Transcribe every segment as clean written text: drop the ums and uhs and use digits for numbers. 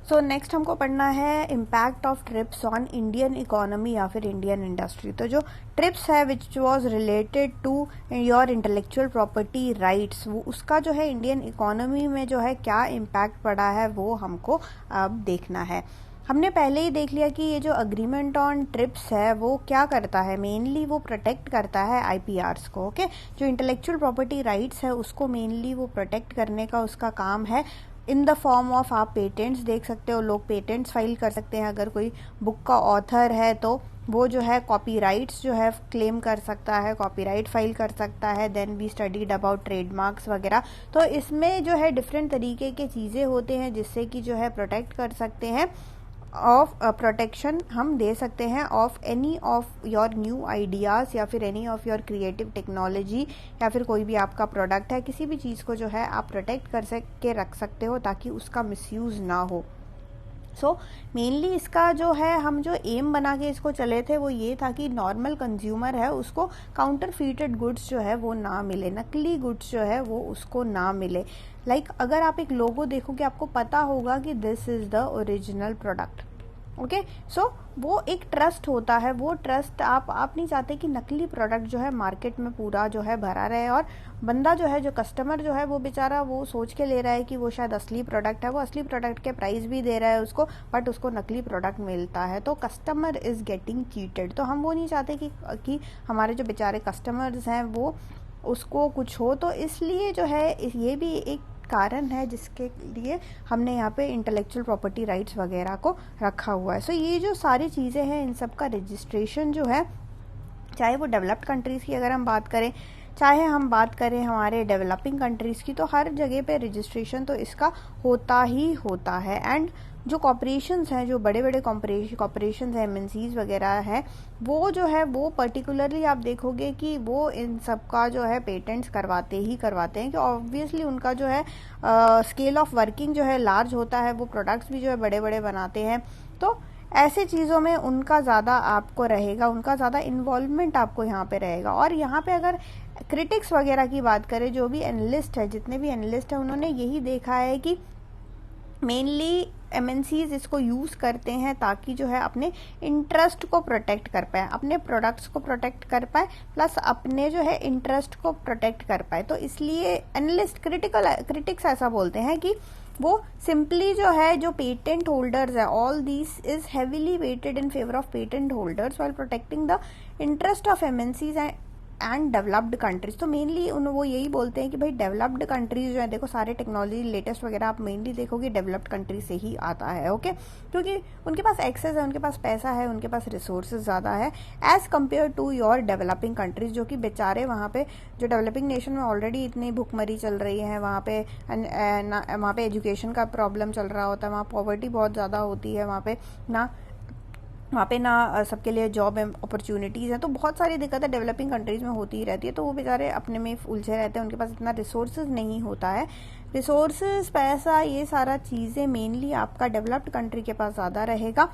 So next हमको पढ़ना है impact of TRIPS on Indian economy या फिर इंडियन इंडस्ट्री। तो जो ट्रिप्स है which was related to your intellectual property rights, वो उसका जो है इंडियन इकोनॉमी में जो है क्या इम्पैक्ट पड़ा है वो हमको अब देखना है। हमने पहले ही देख लिया कि ये जो अग्रीमेंट ऑन ट्रिप्स है वो क्या करता है, मेनली वो प्रोटेक्ट करता है आईपीआरस को। ओके, जो इंटेलेक्चुअल प्रॉपर्टी राइट्स है उसको मेनली वो प्रोटेक्ट करने का उसका काम है इन द फॉर्म ऑफ आप पेटेंट्स देख सकते हो, लोग पेटेंट्स फाइल कर सकते हैं। अगर कोई बुक का ऑथर है तो वो जो है कॉपीराइट्स जो है क्लेम कर सकता है, कॉपीराइट फाइल कर सकता है। Then we studied about trademarks वगैरह। तो इसमें जो है डिफरेंट तरीके के चीज़ें होते हैं जिससे कि जो है प्रोटेक्ट कर सकते हैं, ऑफ प्रोटेक्शन हम दे सकते हैं of any of your new ideas या फिर any of your creative technology या फिर कोई भी आपका प्रोडक्ट है, किसी भी चीज़ को जो है आप प्रोटेक्ट कर के रख सकते हो ताकि उसका मिसयूज़ ना हो। सो मेनली इसका जो है हम जो एम बना के इसको चले थे वो ये था कि नॉर्मल कंज्यूमर है उसको काउंटरफीटेड गुड्स जो है वो ना मिले, नकली गुड्स जो है वो उसको ना मिले। लाइक अगर आप एक लोगो देखोगे आपको पता होगा कि this is the original product. Okay, so वो एक ट्रस्ट होता है, वो ट्रस्ट आप नहीं चाहते कि नकली प्रोडक्ट जो है मार्केट में पूरा जो है भरा रहे और बंदा जो है, जो कस्टमर जो है वो बेचारा वो सोच के ले रहा है कि वो शायद असली प्रोडक्ट है, वो असली प्रोडक्ट के प्राइस भी दे रहा है उसको, बट उसको नकली प्रोडक्ट मिलता है, तो कस्टमर इज़ गेटिंग चीटेड। तो हम वो नहीं चाहते कि हमारे जो बेचारे कस्टमर्स हैं वो उसको कुछ हो। तो इसलिए जो है ये भी एक कारण है जिसके लिए हमने यहाँ पे इंटेलेक्चुअल प्रॉपर्टी राइट्स वगैरह को रखा हुआ है। सो ये जो सारी चीज़ें हैं इन सब का रजिस्ट्रेशन जो है, चाहे वो डेवलप्ड कंट्रीज़ की अगर हम बात करें, चाहे हम बात करें हमारे डेवलपिंग कंट्रीज़ की, तो हर जगह पे रजिस्ट्रेशन तो इसका होता ही होता है। एंड जो कॉर्पोरेशंस हैं, जो बड़े बड़े कॉर्पोरेशंस हैं, एमएनसीज वगैरह हैं, वो जो है वो पर्टिकुलरली आप देखोगे कि वो इन सब का जो है पेटेंट्स करवाते हैं कि ऑब्वियसली उनका जो है स्केल ऑफ वर्किंग जो है लार्ज होता है, वो प्रोडक्ट्स भी जो है बड़े बड़े बनाते हैं। तो ऐसे चीज़ों में उनका ज़्यादा आपको रहेगा, उनका ज़्यादा इन्वॉल्वमेंट आपको यहाँ पे रहेगा। और यहाँ पे अगर क्रिटिक्स वगैरह की बात करें, जो भी एनालिस्ट है, जितने भी एनालिस्ट हैं, उन्होंने यही देखा है कि मेनली एमएनसीज इसको यूज़ करते हैं ताकि जो है अपने इंटरेस्ट को प्रोटेक्ट कर पाए, अपने प्रोडक्ट्स को प्रोटेक्ट कर पाए, प्लस अपने जो है इंटरेस्ट को प्रोटेक्ट कर पाए। तो इसलिए एनालिस्ट क्रिटिक्स ऐसा बोलते हैं कि वो सिंपली जो है जो पेटेंट होल्डर्स है, all this is heavily weighted in favour of patent holders while protecting the interest of MNCs and developed countries. तो मेनली वो यही बोलते हैं कि भाई डेवलप्ड कंट्रीज जो है, देखो सारे टेक्नोलॉजी लेटेस्ट वगैरह आप मेनली देखोगे डेवलप्ड कंट्रीज से ही आता है। ओके, क्योंकि उनके पास एक्सेस है, उनके पास पैसा है, उनके पास रिसोर्सेज ज़्यादा है as compare to your developing countries, जो कि बेचारे वहाँ पे जो डेवलपिंग नेशन में ऑलरेडी इतनी भुखमरी चल रही है, वहाँ पे एजुकेशन का प्रॉब्लम चल रहा होता है, वहाँ पॉवर्टी बहुत ज़्यादा होती है, वहाँ पे ना सबके लिए जॉब अपॉर्चुनिटीज़ हैं। तो बहुत सारी दिक्कतें डेवलपिंग कंट्रीज़ में होती ही रहती है। तो वो बेचारे अपने में उलझे रहते हैं, उनके पास इतना रिसोर्सेज नहीं होता है। रिसोर्सेज, पैसा, ये सारा चीज़ें मेनली आपका डेवलप्ड कंट्री के पास ज़्यादा रहेगा।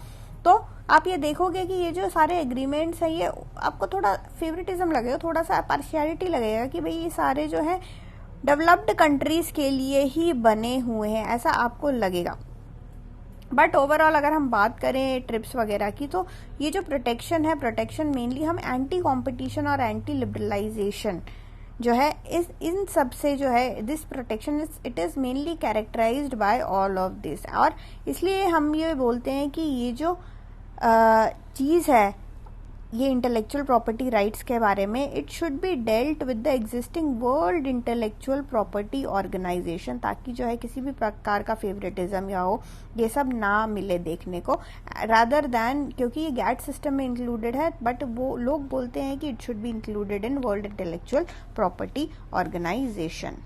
तो आप ये देखोगे कि ये जो सारे एग्रीमेंट्स हैं ये आपको थोड़ा फेवरेटिज्म लगेगा, थोड़ा सा पार्शियलिटी लगेगा कि भाई ये सारे जो है डेवलप्ड कंट्रीज़ के लिए ही बने हुए हैं, ऐसा आपको लगेगा। बट ओवरऑल अगर हम बात करें ट्रिप्स वगैरह की, तो ये जो प्रोटेक्शन है, प्रोटेक्शन मेनली हम एंटी कॉम्पिटिशन और एंटी लिबरलाइजेशन जो है इन सब से जो है this protection it is mainly characterised by all of this. और इसलिए हम ये बोलते हैं कि ये जो चीज़ है, ये इंटेलेक्चुअल प्रॉपर्टी राइट्स के बारे में, it should be dealt with the existing world intellectual property organisation, ताकि जो है किसी भी प्रकार का फेवरेटिज्म या हो ये सब ना मिले देखने को, रादर दैन, क्योंकि ये गैट सिस्टम में इंक्लूडेड है, बट वो लोग बोलते हैं कि it should be included in world intellectual property organisation.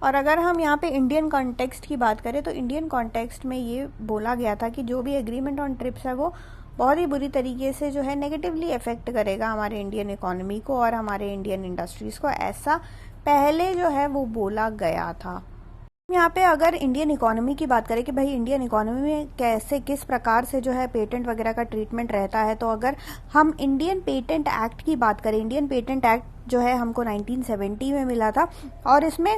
और अगर हम यहाँ पे इंडियन कॉन्टेक्स्ट की बात करें, तो इंडियन कॉन्टेक्स्ट में ये बोला गया था कि जो भी एग्रीमेंट ऑन ट्रिप्स है वो बहुत ही बुरी तरीके से जो है नेगेटिवली इफेक्ट करेगा हमारे इंडियन इकोनॉमी को और हमारे इंडियन इंडस्ट्रीज़ को, ऐसा पहले जो है वो बोला गया था। यहाँ पे अगर इंडियन इकोनॉमी की बात करें कि भाई इंडियन इकोनॉमी में कैसे, किस प्रकार से जो है पेटेंट वगैरह का ट्रीटमेंट रहता है, तो अगर हम इंडियन पेटेंट एक्ट की बात करें, इंडियन पेटेंट एक्ट जो है हमको 1970 में मिला था और इसमें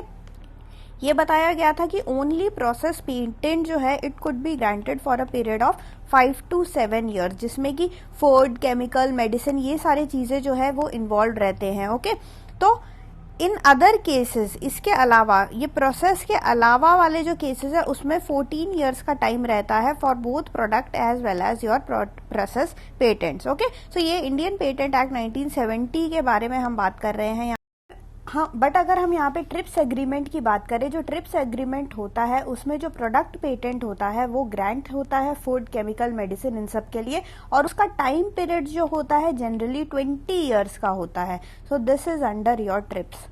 ये बताया गया था कि ओनली प्रोसेस पेटेंट जो है it could be granted for a period of 5 to 7 years, जिसमें कि फूड, केमिकल, मेडिसिन ये सारी चीज़ें जो है वो इन्वॉल्व रहते हैं। ओके, तो इन अदर केसेस, इसके अलावा ये प्रोसेस के अलावा वाले जो केसेस है उसमें 14 ईयर्स का टाइम रहता है for both product as well as your process patents. Okay, so ये इंडियन पेटेंट एक्ट 1970 के बारे में हम बात कर रहे हैं यहाँ। हाँ, बट अगर हम यहाँ पे ट्रिप्स एग्रीमेंट की बात करें, जो ट्रिप्स एग्रीमेंट होता है उसमें जो प्रोडक्ट पेटेंट होता है वो ग्रांट होता है फूड, केमिकल, मेडिसिन इन सब के लिए, और उसका टाइम पीरियड जो होता है जनरली 20 ईयर्स का होता है। So this is under your trips.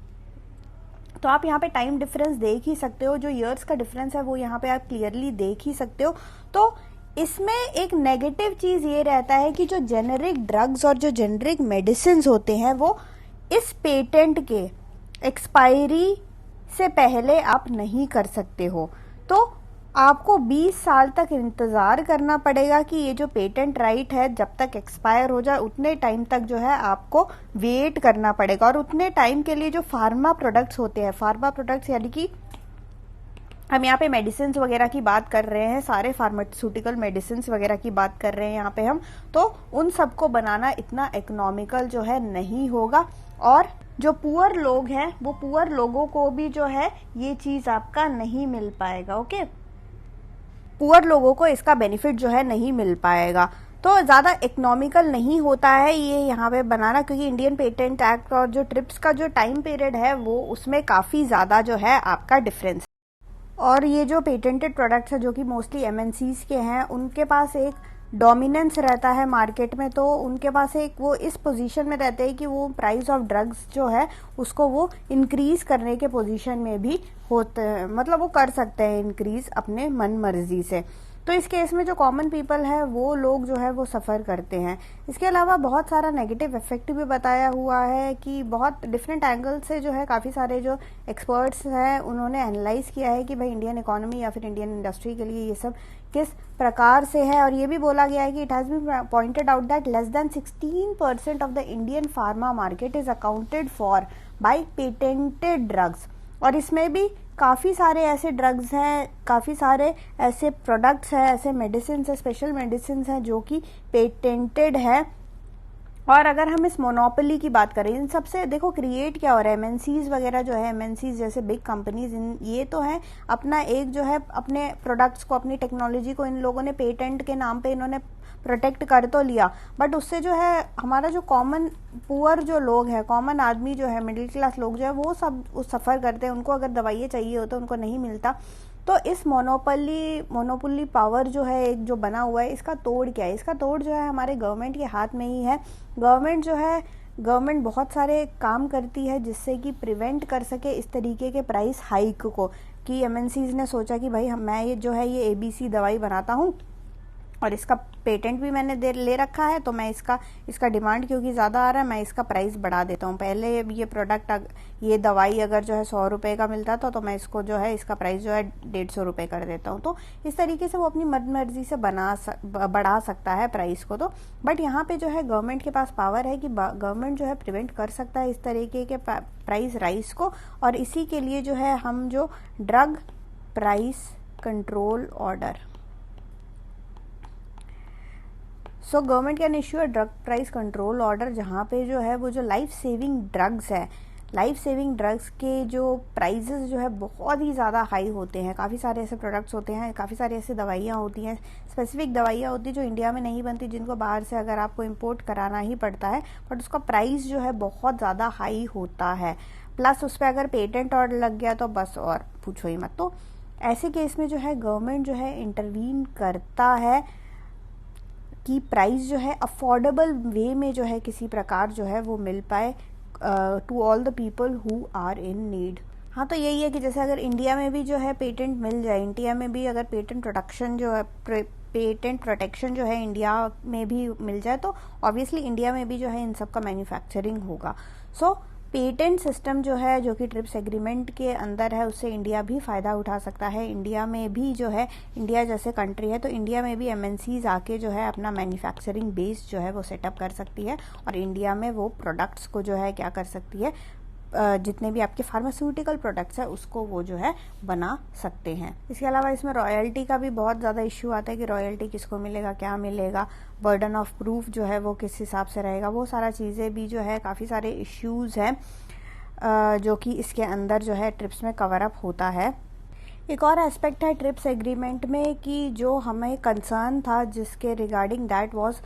तो आप यहाँ पे टाइम डिफरेंस देख ही सकते हो, जो ईयर्स का डिफरेंस है वो यहाँ पे आप क्लियरली देख ही सकते हो। तो इसमें एक नेगेटिव चीज ये रहता है कि जो जेनेरिक ड्रग्स और जो जेनेरिक मेडिसिन होते हैं वो इस पेटेंट के एक्सपायरी से पहले आप नहीं कर सकते हो। तो आपको 20 साल तक इंतज़ार करना पड़ेगा कि ये जो पेटेंट राइट है जब तक एक्सपायर हो जाए उतने टाइम तक जो है आपको वेट करना पड़ेगा। और उतने टाइम के लिए जो फार्मा प्रोडक्ट्स होते हैं, फार्मा प्रोडक्ट्स यानी कि हम यहाँ पे मेडिसिन वगैरह की बात कर रहे हैं, सारे फार्मास्यूटिकल मेडिसिन वगैरह की बात कर रहे हैं यहाँ पे हम, तो उन सबको बनाना इतना इकोनॉमिकल जो है नहीं होगा। और जो पुअर लोग हैं वो पुअर लोगों को भी जो है ये चीज आपका नहीं मिल पाएगा। ओके, पुअर लोगों को इसका बेनिफिट जो है नहीं मिल पाएगा। तो ज़्यादा इकोनॉमिकल नहीं होता है ये यहाँ पे बनाना, क्योंकि इंडियन पेटेंट एक्ट और जो ट्रिप्स का जो टाइम पीरियड है वो उसमें काफ़ी ज़्यादा जो है आपका डिफरेंस। और ये जो पेटेंटेड प्रोडक्ट्स है जो कि मोस्टली एमएनसीज के हैं, उनके पास एक डोमिनेंस रहता है मार्केट में, तो उनके पास एक वो इस पोजीशन में रहते हैं कि वो प्राइस ऑफ ड्रग्स जो है उसको वो इंक्रीज करने के पोजीशन में भी होते हैं, मतलब वो कर सकते हैं इंक्रीज अपने मन मर्जी से। तो इस केस में जो कॉमन पीपल है वो लोग जो है वो सफ़र करते हैं। इसके अलावा बहुत सारा नेगेटिव इफेक्ट भी बताया हुआ है कि बहुत डिफरेंट एंगल से जो है काफ़ी सारे जो एक्सपर्ट्स हैं उन्होंने एनालाइज किया है कि भाई इंडियन इकोनॉमी या फिर इंडियन इंडस्ट्री के लिए ये सब किस प्रकार से है। और ये भी बोला गया है कि it has been pointed out that less than 16% of the Indian pharma market is accounted for by patented drugs. और इसमें भी काफ़ी सारे ऐसे ड्रग्स हैं, काफ़ी सारे ऐसे प्रोडक्ट्स हैं, ऐसे मेडिसिन है, स्पेशल मेडिसिन हैं जो कि पेटेंटेड है। और अगर हम इस मोनोपोली की बात करें, इन सबसे देखो क्रिएट क्या हो रहा है, एमएनसीज वगैरह जो है, एमएनसीज जैसे बिग कंपनीज, इन ये तो है अपना एक जो है अपने प्रोडक्ट्स को, अपनी टेक्नोलॉजी को इन लोगों ने पेटेंट के नाम पे इन्होंने प्रोटेक्ट कर तो लिया, बट उससे जो है हमारा जो कॉमन पुअर जो लोग हैं, कॉमन आदमी जो है, मिडिल क्लास लोग जो है वो सब सफ़र करते हैं। उनको अगर दवाइयाँ चाहिए हो तो उनको नहीं मिलता। तो इस मोनोपोली पावर जो है एक जो बना हुआ है, इसका तोड़ क्या है? इसका तोड़ जो है हमारे गवर्नमेंट के हाथ में ही है। गवर्नमेंट बहुत सारे काम करती है जिससे कि प्रिवेंट कर सके इस तरीके के प्राइस हाइक को, कि एमएनसीज ने सोचा कि भाई मैं ये जो है ये एबीसी दवाई बनाता हूँ और इसका पेटेंट भी मैंने ले रखा है, तो मैं इसका डिमांड क्योंकि ज़्यादा आ रहा है, मैं इसका प्राइस बढ़ा देता हूँ। पहले ये प्रोडक्ट, ये दवाई अगर जो है 100 रुपये का मिलता था तो मैं इसको जो है इसका प्राइस जो है 150 रुपये कर देता हूँ। तो इस तरीके से वो अपनी मर्जी से बढ़ा सकता है प्राइस को। तो बट यहाँ पे जो है गवर्नमेंट के पास पावर है कि गवर्नमेंट जो है प्रिवेंट कर सकता है इस तरीके के प्राइस राइज को। और इसी के लिए जो है हम जो drug price control order, so government can issue a drug price control order, जहाँ पे जो है वो जो लाइफ सेविंग ड्रग्स है, लाइफ सेविंग ड्रग्स के जो प्राइजेस जो है बहुत ही ज़्यादा हाई होते हैं। काफ़ी सारे ऐसे प्रोडक्ट्स होते हैं, काफ़ी सारी ऐसी दवाइयाँ होती हैं, स्पेसिफिक दवाइयाँ होती हैं जो इंडिया में नहीं बनती, जिनको बाहर से अगर आपको इंपोर्ट कराना ही पड़ता है, बट उसका प्राइस जो है बहुत ज़्यादा हाई होता है। प्लस उस पर अगर पेटेंट ऑर्डर लग गया तो बस और पूछो ही मत। तो ऐसे केस में जो है गवर्नमेंट जो है इंटरवीन करता है कि प्राइस जो है अफोर्डेबल वे में जो है किसी प्रकार जो है वो मिल पाए to all the people who are in need. हाँ, तो यही है कि जैसे अगर इंडिया में भी जो है पेटेंट मिल जाए, इंडिया में भी अगर पेटेंट प्रोटेक्शन जो है इंडिया में भी मिल जाए, तो ऑब्वियसली इंडिया में भी जो है इन सब का मैन्युफैक्चरिंग होगा। सो पेटेंट सिस्टम जो है जो कि ट्रिप्स एग्रीमेंट के अंदर है, उससे इंडिया भी फ़ायदा उठा सकता है। इंडिया में भी जो है, इंडिया जैसे कंट्री है तो इंडिया में भी एमएनसीज आके जो है अपना मैन्युफैक्चरिंग बेस जो है वो सेटअप कर सकती है और इंडिया में वो प्रोडक्ट्स को जो है क्या कर सकती है, जितने भी आपके फार्मास्यूटिकल प्रोडक्ट्स है उसको वो जो है बना सकते हैं। इसके अलावा इसमें रॉयल्टी का भी बहुत ज़्यादा इश्यू आता है कि रॉयल्टी किसको मिलेगा, क्या मिलेगा, बर्डन ऑफ प्रूफ जो है वो किस हिसाब से रहेगा, वो सारा चीज़ें भी जो है काफ़ी सारे इश्यूज़ हैं जो कि इसके अंदर जो है ट्रिप्स में कवर अप होता है। एक और एस्पेक्ट है ट्रिप्स एग्रीमेंट में कि जो हमें कंसर्न था जिसके regarding that was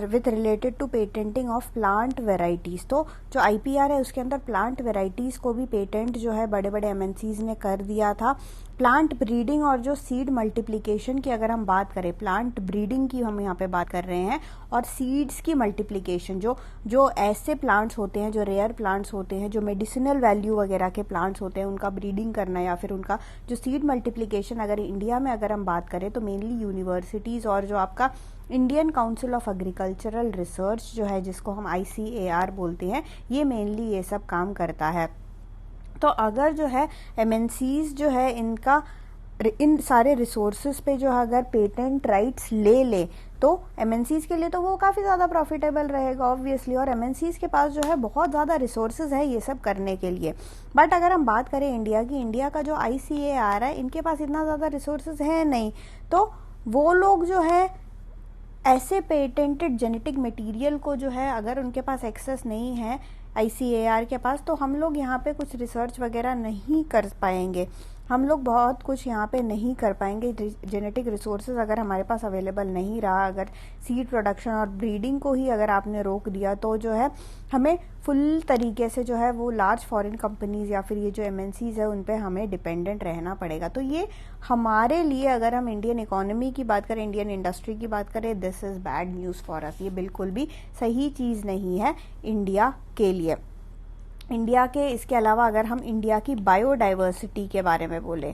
with related to patenting of plant varieties. तो जो IPR है उसके अंदर प्लांट वेराइटीज़ को भी पेटेंट जो है बड़े बड़े MNCs ने कर दिया था। प्लांट ब्रीडिंग और जो सीड मल्टीप्लिकेशन की अगर हम बात करें, प्लांट ब्रीडिंग की हम यहाँ पे बात कर रहे हैं, और सीड्स की मल्टीप्लिकेशन, जो ऐसे प्लांट्स होते हैं जो रेयर प्लांट्स होते हैं, जो मेडिसिनल वैल्यू वगैरह के प्लांट्स होते हैं, उनका ब्रीडिंग करना या फिर उनका जो सीड मल्टीप्लिकेशन अगर इंडिया में अगर हम बात करें तो मेनली यूनिवर्सिटीज़ और जो आपका Indian council of agricultural research जो है जिसको हम ICAR बोलते हैं, ये मेनली ये सब काम करता है। तो अगर जो है MNCs जो है इनका इन सारे रिसोर्सेज पे जो है अगर पेटेंट राइट्स ले तो MNCs के लिए तो वो काफ़ी ज़्यादा प्रॉफिटेबल रहेगा ऑब्वियसली, और MNCs के पास जो है बहुत ज़्यादा रिसोर्सेज है ये सब करने के लिए। बट अगर हम बात करें इंडिया की, इंडिया का जो ICAR है इनके पास इतना ज़्यादा रिसोर्सेज है नहीं, तो वो लोग जो है ऐसे पेटेंटेड जेनेटिक मटेरियल को जो है अगर उनके पास एक्सेस नहीं है ICAR के पास, तो हम लोग यहाँ पे कुछ रिसर्च वगैरह नहीं कर पाएंगे, हम लोग बहुत कुछ यहाँ पे नहीं कर पाएंगे। जेनेटिक रिसोर्सेज अगर हमारे पास अवेलेबल नहीं रहा, अगर सीड प्रोडक्शन और ब्रीडिंग को ही अगर आपने रोक दिया, तो जो है हमें फुल तरीके से जो है वो लार्ज फॉरेन कंपनीज या फिर ये जो MNCs है उन पे हमें डिपेंडेंट रहना पड़ेगा। तो ये हमारे लिए, अगर हम इंडियन इकोनॉमी की बात करें, इंडियन इंडस्ट्री की बात करें, this is bad news for us. ये बिल्कुल भी सही चीज़ नहीं है इंडिया के लिए। इंडिया के इसके अलावा अगर हम इंडिया की बायोडाइवर्सिटी के बारे में बोलें,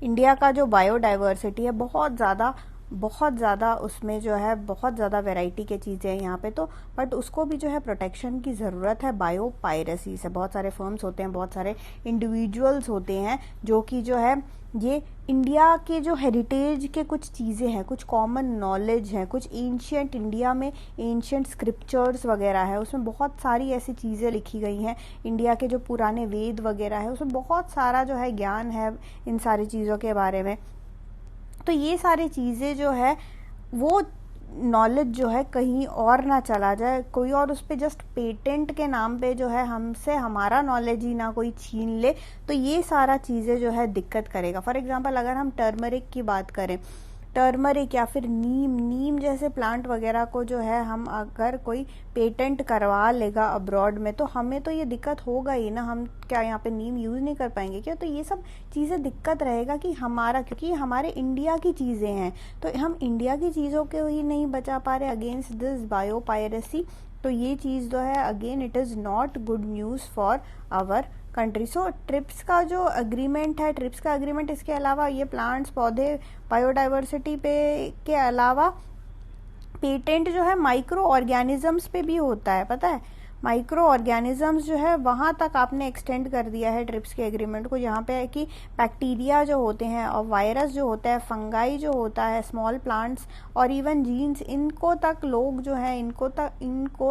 इंडिया का जो बायोडाइवर्सिटी है बहुत ज़्यादा उसमें जो है बहुत ज़्यादा वैरायटी के चीज़ें हैं यहाँ पे, तो बट उसको भी जो है प्रोटेक्शन की ज़रूरत है बायो पायरेसी से। बहुत सारे फर्म्स होते हैं, बहुत सारे इंडिविजुअल्स होते हैं जो कि जो है ये इंडिया के जो हेरिटेज के कुछ चीज़ें हैं, कुछ कॉमन नॉलेज हैं, कुछ एंशियंट इंडिया में एंशियंट स्क्रिप्चर्स वगैरह है, उसमें बहुत सारी ऐसी चीज़ें लिखी गई हैं। इंडिया के जो पुराने वेद वगैरह है उसमें बहुत सारा जो है ज्ञान है इन सारी चीज़ों के बारे में। तो ये सारी चीज़ें जो है वो नॉलेज जो है कहीं और ना चला जाए, कोई और उस पर जस्ट पेटेंट के नाम पे जो है हमसे हमारा नॉलेज ही ना कोई छीन ले, तो ये सारा चीज़ें जो है दिक्कत करेगा। फॉर एग्जांपल अगर हम टर्मरिक की बात करें, टर्मरिक या फिर नीम जैसे प्लांट वगैरह को जो है हम अगर कोई पेटेंट करवा लेगा अब्रॉड में, तो हमें तो ये दिक्कत होगा ही ना, हम क्या यहाँ पे नीम यूज़ नहीं कर पाएंगे क्या? तो ये सब चीज़ें दिक्कत रहेगा कि हमारा, क्योंकि हमारे इंडिया की चीज़ें हैं तो हम इंडिया की चीज़ों को ही नहीं बचा पा रहे अगेंस्ट दिस बायो पायरेसी। तो ये चीज़ जो है again it is not good news for our country. So TRIPS का जो अग्रीमेंट है, ट्रिप्स का अग्रीमेंट इसके अलावा ये प्लांट्स, पौधे, बायोडाइवर्सिटी पे के अलावा पेटेंट जो है माइक्रो ऑर्गेनिजम्स पे भी होता है, पता है? माइक्रो ऑर्गेनिजम्स जो है वहाँ तक आपने एक्सटेंड कर दिया है ट्रिप्स के एग्रीमेंट को, जहाँ पे है कि बैक्टीरिया जो होते हैं और वायरस जो होता है, फंगाई जो होता है, स्मॉल प्लांट्स और इवन जीन्स, इनको तक लोग जो है इनको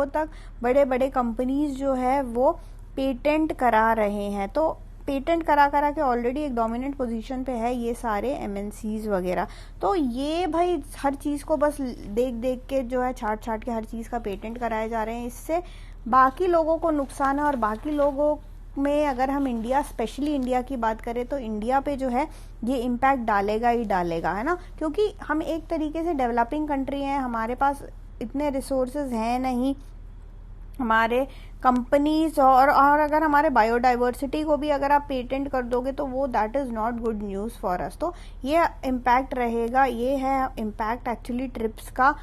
तक बड़े बड़े कंपनीज जो है वो पेटेंट करा रहे हैं। तो पेटेंट करा के ऑलरेडी एक डोमिनेंट पोजीशन पे है ये सारे MNCs वगैरह। तो ये भाई हर चीज़ को बस देख के जो है छाट के हर चीज़ का पेटेंट कराए जा रहे हैं, इससे बाकी लोगों को नुकसान है। और बाकी लोगों में अगर हम इंडिया, स्पेशली इंडिया की बात करें, तो इंडिया पे जो है ये इम्पैक्ट डालेगा ही डालेगा, है ना, क्योंकि हम एक तरीके से डेवलपिंग कंट्री हैं, हमारे पास इतने रिसोर्सेज हैं नहीं, हमारे कंपनीज और अगर हमारे बायोडाइवर्सिटी को भी अगर आप पेटेंट कर दोगे तो वो that is not good news for us. तो ये इम्पैक्ट रहेगा, ये है इम्पैक्ट एक्चुअली ट्रिप्स का,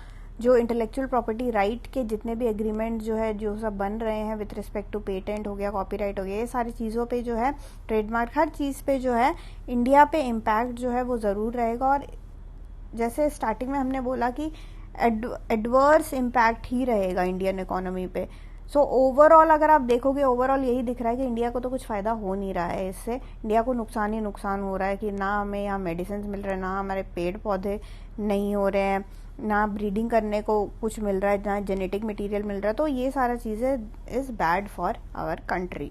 जो इंटेलेक्चुअल प्रॉपर्टी राइट के जितने भी एग्रीमेंट जो है जो सब बन रहे हैं विथ रिस्पेक्ट टू पेटेंट हो गया, कॉपीराइट हो गया, ये सारी चीज़ों पे जो है, ट्रेडमार्क, हर चीज़ पे जो है इंडिया पे इम्पैक्ट जो है वो ज़रूर रहेगा। और जैसे स्टार्टिंग में हमने बोला कि एडवर्स इम्पैक्ट ही रहेगा इंडियन इकोनॉमी पे। सो ओवरऑल अगर आप देखोगे, ओवरऑल यही दिख रहा है कि इंडिया को तो कुछ फ़ायदा हो नहीं रहा है इससे, इंडिया को नुकसान ही नुकसान हो रहा है कि ना हमें यहाँ मेडिसिन मिल रहे हैं, ना हमारे पेड़ पौधे नहीं हो रहे हैं, ना ब्रीडिंग करने को कुछ मिल रहा है, ना जेनेटिक मटेरियल मिल रहा है। तो ये सारा चीज़ें is bad for our country.